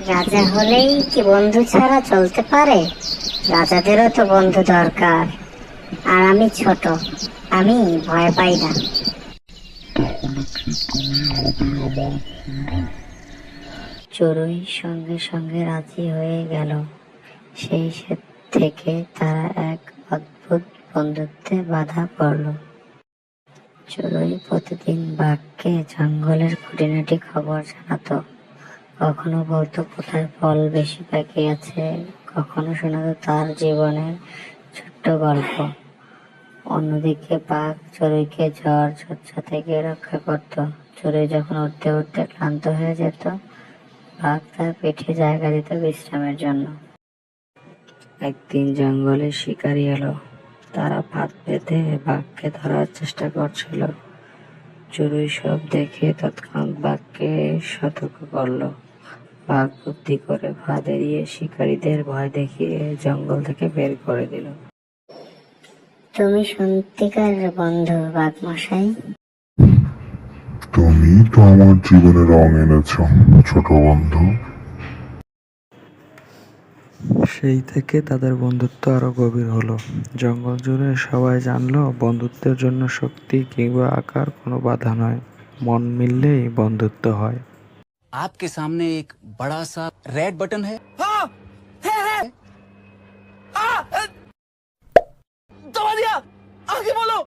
রাজা হলেই কি বন্ধু ছাড়া চলতে পারে? রাজাদেরও তো বন্ধু দরকার। আর আমি ছোট, আমি ভয় পাই না। তাহলে কি তুমি হবে আমার বন্ধু? চড়ুই সঙ্গে সঙ্গে রাজি হয়ে গেল। সেই সে থেকে তারা এক অদ্ভুত বন্ধুত্বে বাধা পড়ল। চড়ুই প্রতিদিন বাঘকে জঙ্গলের খুঁটিনাটি খবর জানাতো। কখনো বলতো কোথায় ফল বেশি পেকে আছে, কখনো শোনাতো তার জীবনের ছোট্ট গল্প। অন্যদিকে বাঘ চড়ুইকে ঝড় ঝঞ্ঝা থেকে রক্ষা করত। চড়ুই যখন উঠতে উঠতে ক্লান্ত হয়ে যেত, বাঘ তার পিঠে জায়গা দিত বিশ্রামের জন্য। একদিন জঙ্গলে শিকারি এলো। তারা ফাঁদ পেতে বাঘকে ধরার চেষ্টা করছিল। চড়ুই সব দেখে তৎক্ষণাৎ বাঘকে সতর্ক করলো। বাঘ বুদ্ধি করে ফাঁদ এড়িয়ে শিকারীদের ভয় দেখিয়ে জঙ্গল থেকে বের করে দিল। তুমি সত্যিকার বন্ধু, বাঘ মশাই। তুমি তো আমার জীবনে রং এনেছ, ছোট বন্ধু। সেই থেকে তাদের বন্ধুত্ব আরো গভীর হলো। জঙ্গল জুড়ে সবাই জানলো বন্ধুত্বের জন্য শক্তি কিংবা আকার কোনো বাধা নয়, মন মিললেই বন্ধুত্ব হয়। आपके सामने एक बड़ा सा रेड बटन है। हाँ, है। दबा दिया, आगे बोलो।